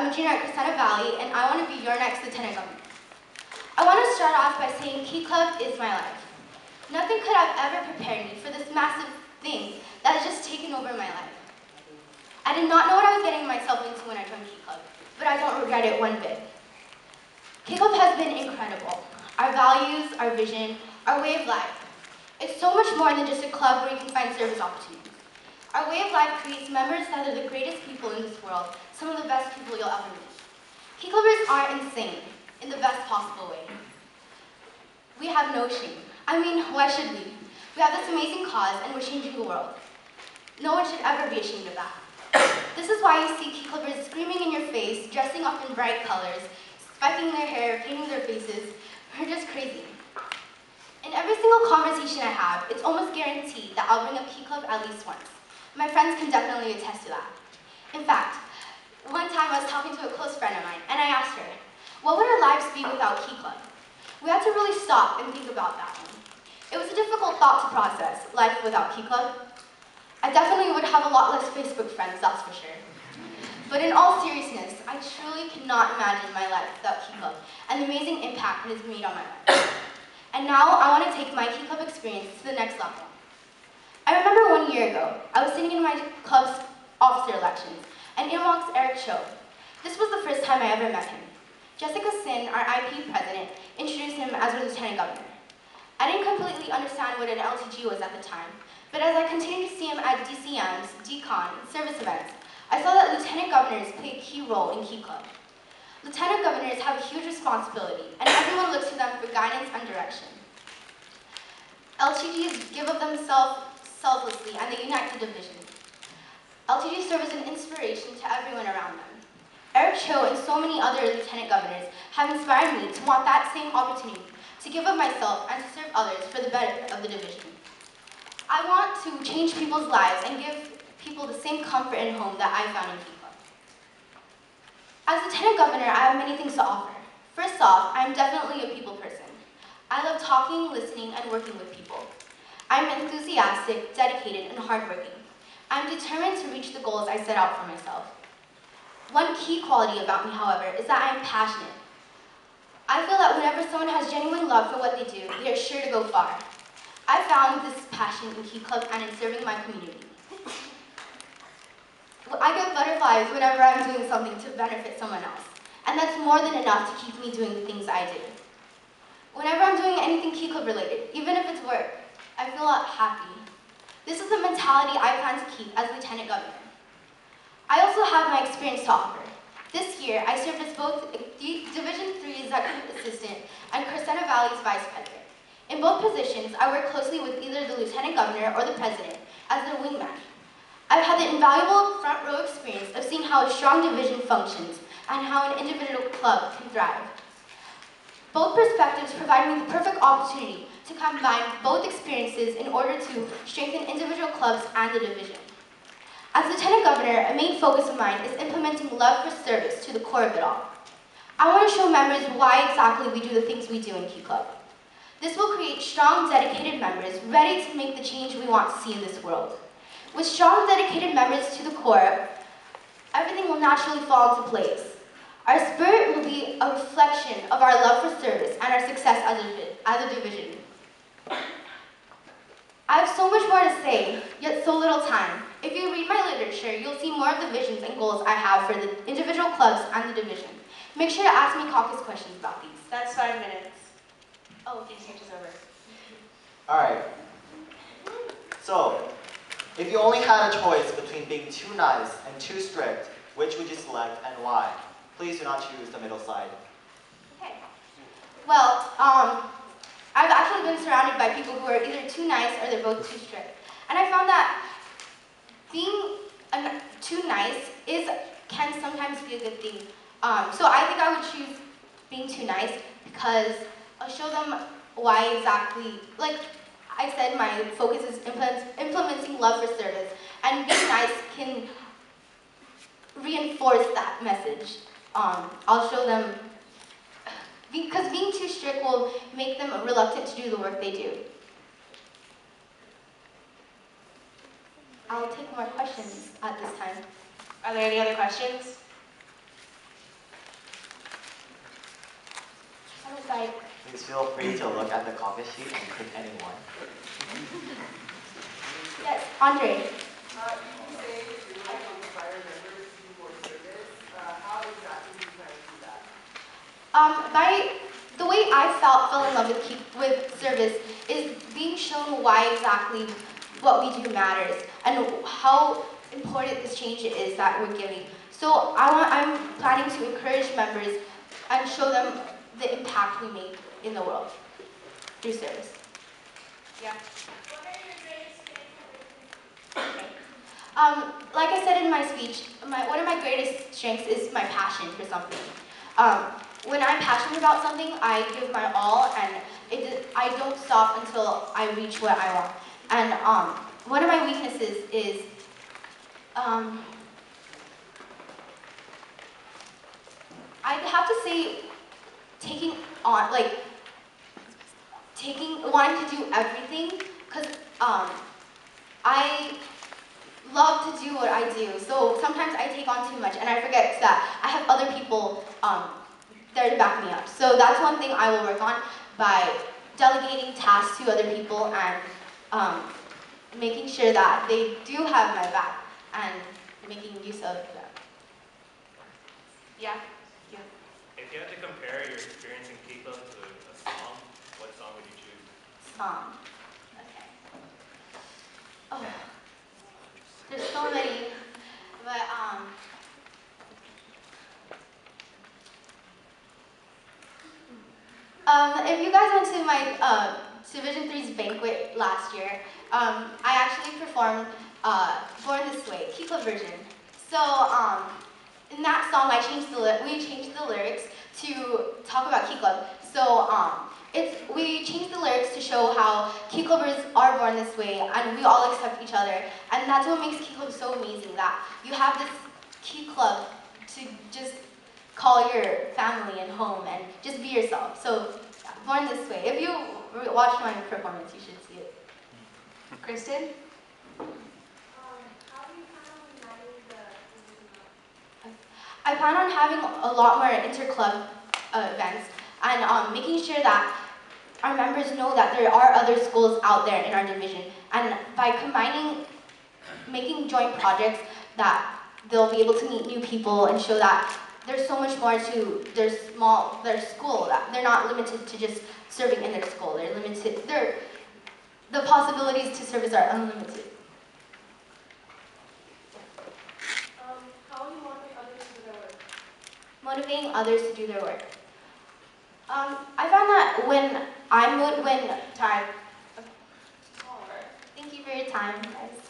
I'm a junior at Crescenta Valley, and I want to be your next Lieutenant Governor. I want to start off by saying Key Club is my life. Nothing could have ever prepared me for this massive thing that has just taken over my life. I did not know what I was getting myself into when I joined Key Club, but I don't regret it one bit. Key Club has been incredible. Our values, our vision, our way of life. It's so much more than just a club where you can find service opportunities. Our way of life creates members that are the greatest people in this world, some of the best people you'll ever meet. Key Clubbers are insane, in the best possible way. We have no shame. I mean, why should we? We have this amazing cause and we're changing the world. No one should ever be ashamed of that. This is why you see Key Clubbers screaming in your face, dressing up in bright colors, spiking their hair, painting their faces. We're just crazy. In every single conversation I have, it's almost guaranteed that I'll bring up Key Club at least once. My friends can definitely attest to that. In fact, one time I was talking to a close friend of mine, and I asked her, what would our lives be without Key Club? We had to really stop and think about that one. It was a difficult thought to process, life without Key Club. I definitely would have a lot less Facebook friends, that's for sure. But in all seriousness, I truly cannot imagine my life without Key Club and the amazing impact it has made on my life. And now I want to take my Key Club experience to the next level. I remember 1 year ago, I was sitting in my club's officer elections, and in walks Eric Cho. This was the first time I ever met him. Jessica Sin, our IP president, introduced him as our lieutenant governor. I didn't completely understand what an LTG was at the time, but as I continued to see him at DCMs, DCON, and service events, I saw that lieutenant governors play a key role in Key Club. Lieutenant governors have a huge responsibility, and everyone looks to them for guidance and direction. LTGs give of themselves selflessly, and they unite the division. LTGs serve as an inspiration to everyone around them. Eric Cho and so many other lieutenant governors have inspired me to want that same opportunity to give of myself and to serve others for the benefit of the division. I want to change people's lives and give people the same comfort and home that I found in Key Club. As Lieutenant Governor, I have many things to offer. First off, I'm definitely a people person. I love talking, listening, and working with people. I'm enthusiastic, dedicated, and hardworking. I'm determined to reach the goals I set out for myself. One key quality about me, however, is that I am passionate. I feel that whenever someone has genuine love for what they do, they are sure to go far. I found this passion in Key Club and in serving my community. I get butterflies whenever I'm doing something to benefit someone else, and that's more than enough to keep me doing the things I do. Whenever I'm doing anything Key Club related, even if it's work, I feel happy. This is the mentality I plan to keep as Lieutenant Governor. I also have my experience to offer. This year, I served as both Division 3 Executive Assistant and Crescenta Valley's Vice President. In both positions, I work closely with either the Lieutenant Governor or the President as their wingman. I've had the invaluable front row experience of seeing how a strong division functions and how an individual club can thrive. Both perspectives provide me the perfect opportunity to combine both experiences in order to strengthen individual clubs and the division. As Lieutenant Governor, a main focus of mine is implementing love for service to the core of it all. I want to show members why exactly we do the things we do in Key Club. This will create strong, dedicated members ready to make the change we want to see in this world. With strong, dedicated members to the core, everything will naturally fall into place. Our spirit will be a reflection of our love for service and our success as a division. I have so much more to say, yet so little time. If you read my literature, you'll see more of the visions and goals I have for the individual clubs and the division. Make sure to ask me caucus questions about these. That's 5 minutes. Oh, okay. Speech is over. Alright. So, if you only had a choice between being too nice and too strict, which would you select and why? Please do not choose the middle side. Okay. Well, I've actually been surrounded by people who are either too nice or they're both too strict. And I found that being too nice can sometimes be a good thing. So I think I would choose being too nice because I'll show them why exactly, like I said, my focus is implementing love for service, and being nice can reinforce that message. I'll show them, because being too strict will make them reluctant to do the work they do. I'll take more questions at this time. Are there any other questions? Side. Please feel free to look at the caucus sheet and pick anyone. Yes, Andre. You say you would inspire members to do more service. How exactly do you plan to do that? By the way I fell in love with service is being shown why exactly what we do matters and how important this change is that we're giving. So I'm planning to encourage members and show them the impact we make in the world through service. Yeah. What are your greatest strengths? Like I said in my speech, one of my greatest strengths is my passion for something. When I'm passionate about something, I give my all, and I don't stop until I reach what I want. And one of my weaknesses is I'd have to say wanting to do everything, because I love to do what I do. So sometimes I take on too much and I forget that I have other people there to back me up. So that's one thing I will work on by delegating tasks to other people and making sure that they do have my back and making use of them. Yeah. Yeah. If you had to compare your experience in Key Club to a song, what song would you choose? Song. Okay. Oh, there's so many, but if you guys went to my Division 3's banquet last year, I actually performed Born This Way, Key Club version. So in that song, we changed the lyrics to talk about Key Club. So we changed the lyrics to show how Key Clubbers are born this way and we all accept each other. And that's what makes Key Club so amazing, that you have this Key Club to just call your family and home and just be yourself. So born this way. If you watch my performance, you should see it. Kristen? How do you plan on uniting the community? I plan on having a lot more inter-club events and making sure that our members know that there are other schools out there in our division. And by making joint projects, that they'll be able to meet new people and show that there's so much more to their school, that they're not limited to just serving in their school. The possibilities to service are unlimited. How will you motivate others to do their work? Motivating others to do their work. I found that when I'm sorry. Thank you for your time, guys.